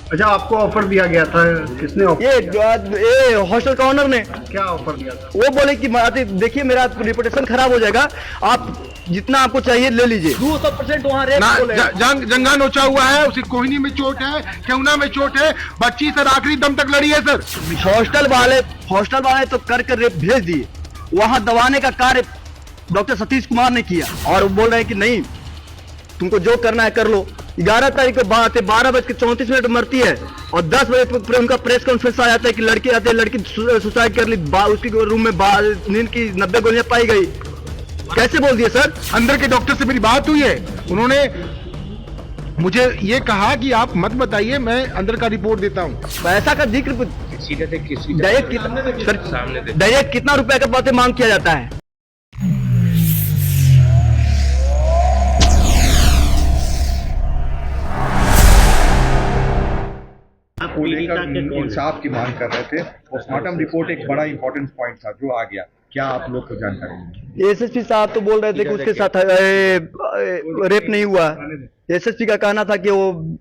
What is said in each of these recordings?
अच्छा, आपको ऑफर दिया गया था, किसने ऑफर? ये हॉस्टल का ऑनर ने। क्या ऑफर दिया था? वो बोले कि देखिए मेरा रिपुटेशन खराब हो जाएगा, आप जितना आपको चाहिए ले लीजिए। 200% वहाँ रेट जंगा नोचा हुआ है, उसी कोहनी में चोट है, केहुना में चोट है, बच्ची सर आखिरी दम तक लड़ी है सर। हॉस्टल वाले तो कर रेप भेज दिए, वहाँ दबाने का कार्य डॉक्टर सतीश कुमार ने किया और वो बोल रहे हैं कि नहीं तुमको जो करना है कर लो। 11 तारीख को बात है, 12:34 मरती है और 10 बजे उनका प्रेस कॉन्फ्रेंस आ जाता है कि लड़की आते हैं, लड़की सुसाइड कर ली, उसकी रूम में नींद की 90 गोलियां पाई गई। कैसे बोल दिए सर? अंदर के डॉक्टर से मेरी बात हुई है, उन्होंने मुझे ये कहा कि आप मत बताइए, मैं अंदर का रिपोर्ट देता हूँ। पैसा का जिक्र डायरेक्ट कितना रुपए का बातें मांग किया जाता है? इंसाफ की मांग कर रहे थे। पोस्टमार्टम रिपोर्ट एक बड़ा इंपॉर्टेंट पॉइंट था जो आ गया, क्या आप लोग को जानकारी है? एसएसपी साहब तो बोल रहे थे कि उसके साथ रेप नहीं हुआ। एसएसपी का कहना था कि वो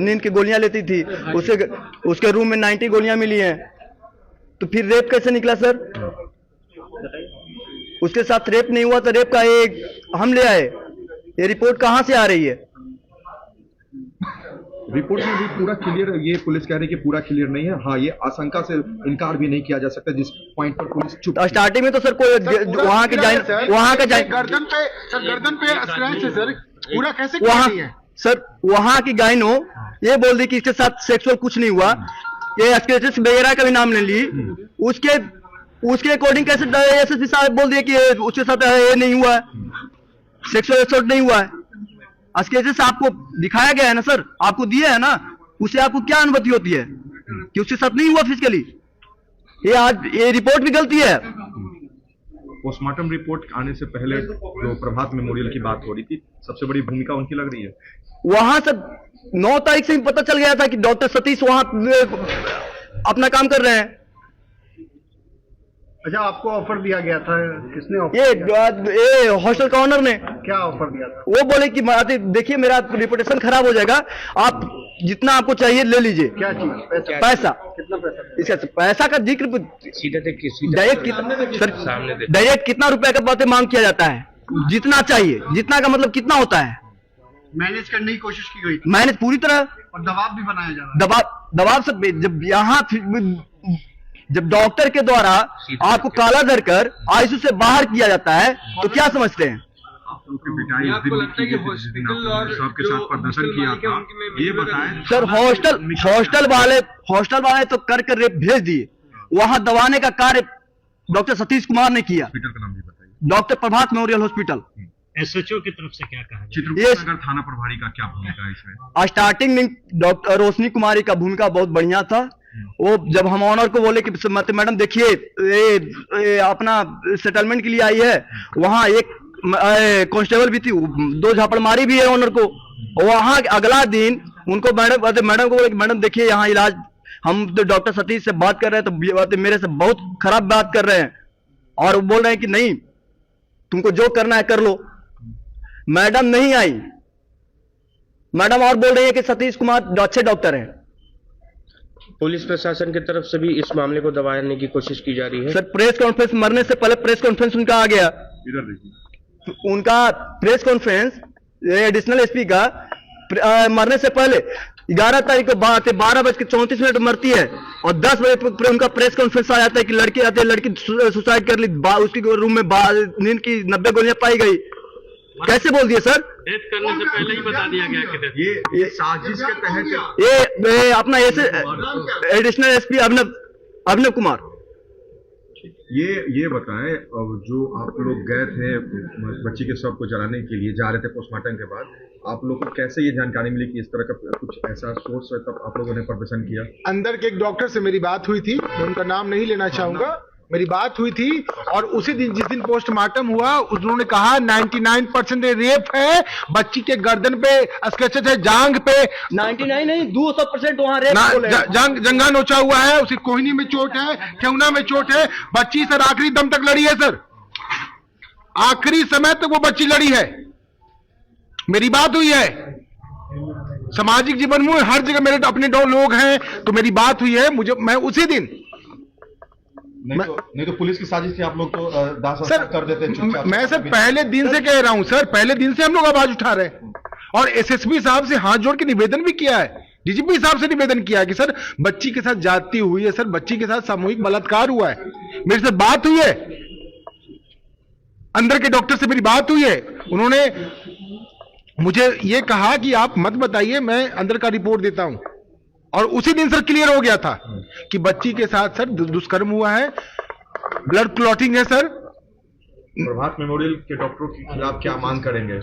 नींद की गोलियां लेती थी, उसके रूम में 90 गोलियां मिली हैं, तो फिर रेप कैसे निकला सर? उसके साथ रेप नहीं हुआ तो रेप का एक हम ले आए, ये रिपोर्ट कहां से आ रही है? रिपोर्ट में भी पूरा क्लियर, ये पुलिस कह रही है कि पूरा क्लियर नहीं है। हाँ, ये आशंका से इनकार भी नहीं किया जा सकता जिस पॉइंट पर पुलिस चुप। स्टार्टिंग में तो सर कोई वहां का गर्दन पे स्क्रैच है सर, पूरा कैसे वहां सर वहां की गायनो ये बोल दी कि इसके साथ सेक्सुअल कुछ नहीं हुआ, ये स्केचेस वगैरह का भी नाम ले ली, उसके अकॉर्डिंग कैसे एसएसपी साहब बोल दिए कि उसके साथ ये नहीं हुआ है, सेक्सुअल असॉल्ट नहीं हुआ है? स्केचेस आपको दिखाया गया है ना सर, आपको दिया है ना, उससे आपको क्या अनुमति होती है कि उसके साथ नहीं हुआ फिजिकली? ये रिपोर्ट भी गलती है। पोस्टमार्टम रिपोर्ट आने से पहले जो प्रभात मेमोरियल की बात हो रही थी, सबसे बड़ी भूमिका उनकी लग रही है। वहां से 9 तारीख से ही पता चल गया था कि डॉक्टर सतीश वहां अपना काम कर रहे हैं। अच्छा, आपको ऑफर दिया गया था, किसने ऑफर? ये हॉस्टल का ऑनर ने। क्या ऑफर दिया था? वो बोले कि देखिए मेरा रिपुटेशन खराब हो जाएगा, आप जितना आपको चाहिए ले लीजिए। क्या चीज? पैसा। कितना पैसा? इसका पैसा का जिक्र डायरेक्ट कितना रुपए का बातें मांग किया जाता है? जितना चाहिए, जितना का मतलब कितना होता है? मैनेज करने की कोशिश की गई थी, मैनेज पूरी तरह, और दबाव भी बनाया जा रहा है। दबाव से जब डॉक्टर के द्वारा आपको काला धर कर आईसीयू से बाहर किया जाता है तो क्या समझते हैं? आपको लगता है कि हॉस्पिटल और सबके साथ प्रदर्शन किया था, ये बताएं सर। हॉस्टल वाले तो कर रेप भेज दिए, वहां दबाने का कार्य डॉक्टर सतीश कुमार ने किया। हॉस्पिटल का नाम भी बताइए। डॉक्टर प्रभात मेमोरियल हॉस्पिटल। एसएचओ की तरफ से क्या कहा? चित्रकूट नगर थाना प्रभारी का क्या भूमिका है इसमें? स्टार्टिंग में डॉक्टर रोशनी कुमारी का भूमिका बहुत बढ़िया था। वो जब हम ऑनर को बोले कि मैडम देखिए ये अपना सेटलमेंट के लिए आई है, वहां एक कांस्टेबल भी थी, 2 झापड़ मारी भी है ऑनर को। वहां अगला दिन उनको मैडम को बोले कि मैडम देखिए यहाँ इलाज, हम तो डॉक्टर सतीश से बात कर रहे हैं तो मेरे से बहुत खराब बात कर रहे हैं, और वो बोल रहे हैं कि नहीं तुमको जो करना है कर लो। मैडम नहीं आई, मैडम और बोल रही है कि सतीश कुमार अच्छे डॉक्टर हैं। पुलिस प्रशासन की तरफ से भी इस मामले को दबाने की कोशिश की जा रही है। सर प्रेस कॉन्फ्रेंस मरने से पहले प्रेस कॉन्फ्रेंस उनका आ गया, इधर देखिए उनका प्रेस कॉन्फ्रेंस एडिशनल एसपी का मरने से पहले 11 तारीख को बात है, 12:34 मरती है और 10 बजे उनका प्रेस कॉन्फ्रेंस आ जाता है कि लड़की आते हैं, लड़की सुसाइड कर ली, उसकी रूम में नींद की 90 गोलियां पाई गई। कैसे बोल दिए सर? डेथ करने से पहले ही बता दिया गया कि ये साजिश के तहत ये अपना ऐसे एडिशनल एसपी अभिनव कुमार। ये बताएं, जो आप लोग गए थे बच्ची के शव को जलाने के लिए जा रहे थे पोस्टमार्टम के बाद, आप लोग को कैसे ये जानकारी मिली कि इस तरह का कुछ ऐसा सोर्स है, तब आप लोगों ने प्रदर्शन किया? अंदर के एक डॉक्टर से मेरी बात हुई थी, मैं उनका नाम नहीं लेना चाहूंगा, मेरी बात हुई थी, और उसी दिन जिस दिन पोस्टमार्टम हुआ उन्होंने कहा 99% रेप है, बच्ची के गर्दन पे स्केचेस है, जांग पे 99 नहीं 200% वहां रेप जंगा नोचा हुआ है, उसी कोहनी में चोट है, केहुना में चोट है, बच्ची सर आखिरी दम तक लड़ी है सर, आखिरी समय तक वो बच्ची लड़ी है, मेरी बात हुई है। सामाजिक जीवन में हर जगह मेरे अपने दो लोग हैं, तो मेरी बात हुई है, मुझे मैं उसी दिन नहीं तो पुलिस की साजिश थी, आप लोग तो दाह सर संस्कार कर देते चुपचाप। मैं सर पहले दिन से कह रहा हूं सर, पहले दिन से हम लोग आवाज उठा रहे हैं और एसएसपी साहब से हाथ जोड़ के निवेदन भी किया है, डीजीपी साहब से निवेदन किया है कि सर बच्ची के साथ जाती हुई है, सर बच्ची के साथ सामूहिक बलात्कार हुआ है। मेरे से बात हुई है, अंदर के डॉक्टर से मेरी बात हुई है, उन्होंने मुझे ये कहा कि आप मत बताइए, मैं अंदर का रिपोर्ट देता हूं। और उसी दिन सर क्लियर हो गया था कि बच्ची के साथ सर दुष्कर्म हुआ है, ब्लड क्लॉटिंग है सर। प्रभात मेमोरियल के डॉक्टरों के खिलाफ क्या मांग करेंगे?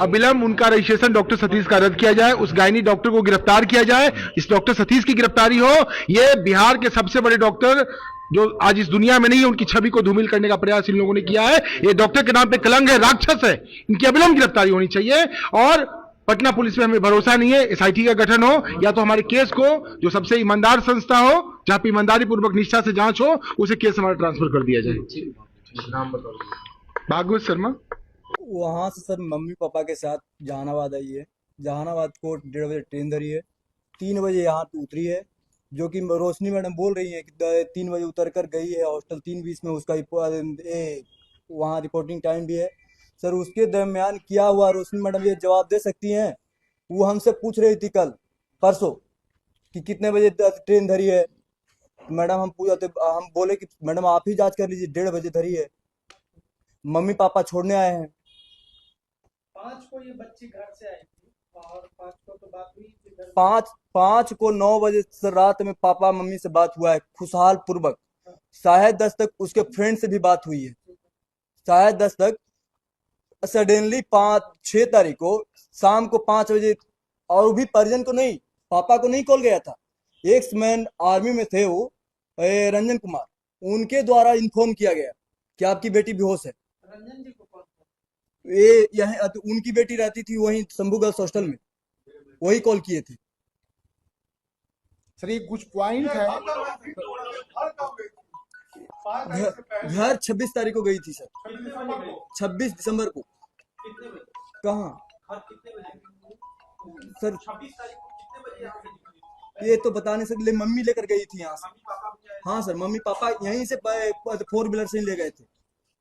अविलंब उनका रजिस्ट्रेशन डॉक्टर सतीश का रद्द किया जाए, उस गायनी डॉक्टर को गिरफ्तार किया जाए, इस डॉक्टर सतीश की गिरफ्तारी हो। ये बिहार के सबसे बड़े डॉक्टर जो आज इस दुनिया में नहीं है, उनकी छवि को धूमिल करने का प्रयास इन लोगों ने किया है। ये डॉक्टर के नाम पे कलंक है, राक्षस है, इनकी अविलंब गिरफ्तारी होनी चाहिए। और पटना पुलिस में हमें भरोसा नहीं है, एसआईटी का गठन हो, या तो हमारे केस को जो सबसे ईमानदार संस्था हो, जहां पे ईमानदारी पूर्वक निष्ठा से जांच हो, उसे केस हमारा ट्रांसफर कर दिया जाए। नाम बताओ। भागवत शर्मा। वहाँ से सर मम्मी पापा के साथ जहानाबाद आई है, जहानाबाद को 1:30 बजे ट्रेन धरी है, 3 बजे यहाँ पे उतरी है, जो कि रोशनी मैडम बोल रही है कि 3 बजे उतर कर गई है हॉस्टल 3:20 में, उसका वहाँ रिपोर्टिंग टाइम भी है सर। उसके दरमियान क्या हुआ रोशनी मैडम ये जवाब दे सकती हैं। वो हमसे पूछ रही थी कल परसों कि कितने बजे ट्रेन धरी है, मैडम हम बोले कि मैडम आप ही जांच कर लीजिए, 1:30 बजे धरी है, मम्मी पापा छोड़ने आए हैं। 5 को ये बच्ची घर से आई थी और 5 को तो बात हुई थी, 5 को 9 बजे सर रात में पापा मम्मी से बात हुआ है खुशहाल पूर्वक। शायद 10 तक उसके फ्रेंड से भी बात हुई है, शायद 10 तक। सडनली 6 तारीख को शाम को 5 बजे, और भी परिजन को नहीं, पापा को नहीं कॉल गया था, एक्स-मैन आर्मी में थे वो रंजन कुमार, उनके द्वारा इन्फॉर्म किया गया कि आपकी बेटी बेहोश है। रंजन जी को कॉल ये यहाँ उनकी बेटी रहती थी वहीं शंभू गर्ल्स हॉस्टल में, वही कॉल किए थे सर। ये कुछ पॉइंट है, घर 26 तारीख को गई थी सर, 26 दिसंबर को। कहाँ सर? 26 तारीख को कितने बजे यहाँ से निकली? ये तो बता नहीं सकते, मम्मी लेकर गई थी यहाँ से। हाँ सर, मम्मी पापा यहीं से 4 व्हीलर से ले गए थे।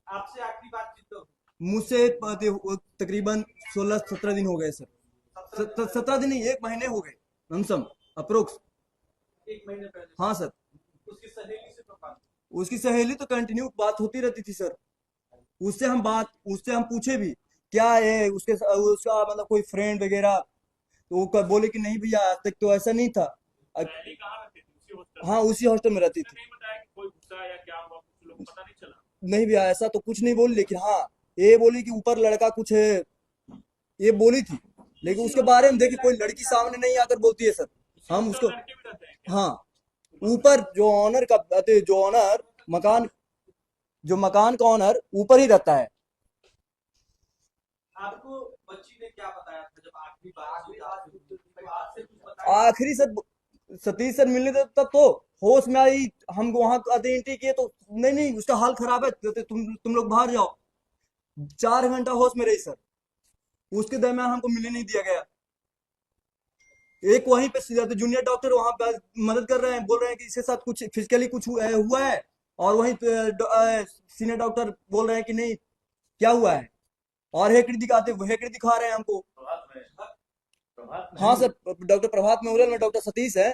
आपसे आखिरी बातचीत तो मुझसे तकरीबन 16-17 दिन हो गए सर। 17 दिन नहीं, 1 महीने हो गए लमसम अप्रोक्स। 1 महीने पहले? हाँ सर। उसकी सहेली से तो बात? उसकी सहेली तो कंटिन्यू बात होती रहती थी सर। उससे हम पूछे भी क्या है उसका मतलब कोई फ्रेंड वगैरह, तो वो बोले कि नहीं भैया आज तक तो ऐसा नहीं था। हाँ उसी हॉस्टल में रहती थी। नहीं भैया ऐसा तो कुछ नहीं बोली, लेकिन हाँ ये बोली कि ऊपर लड़का कुछ है, ये बोली थी। लेकिन उसके बारे में देखिए कोई लड़की सामने नहीं आकर बोलती है सर। हम उसको, हाँ ऊपर जो ऑनर मकान का ऑनर ऊपर ही रहता है। आपको बच्ची ने क्या बताया था जब आखिरी बात हुई? आखिरी सर सतीश सर मिलने तब तो होश में आई, हम वहां एंट्री किए तो नहीं उसका हाल खराब है, तुम लोग बाहर जाओ। 4 घंटा होश में रही सर, उसके दरमियान हमको मिलने नहीं दिया गया। एक वहीं पे जूनियर डॉक्टर वहां पे मदद कर रहे हैं, बोल रहे हैं कि इसके साथ कुछ फिजिकली कुछ हुआ है, और वहीं सीनियर डॉक्टर बोल रहे हैं कि नहीं क्या हुआ है, और हेकड़ी दिखा रहे हैं हमको। हाँ सर, डॉक्टर प्रभात मेमोरियल में डॉक्टर सतीश है,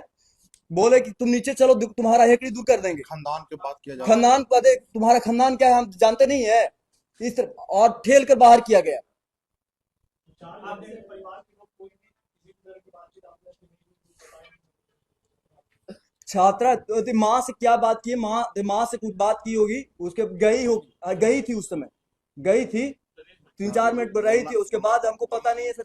बोले कि तुम नीचे चलो तुम्हारा हेकड़ी दूर कर देंगे। खानदान की बात किया जाए, खानदान तुम्हारा खानदान क्या है हम जानते नहीं है, इस तरह और ठेल कर बाहर किया गया। छात्रा माँ से क्या बात की, माँ से कुछ बात की होगी, उसके गई थी उस समय, गई थी 3-4 मिनट रही थी, उसके बाद हमको पता नहीं है सर।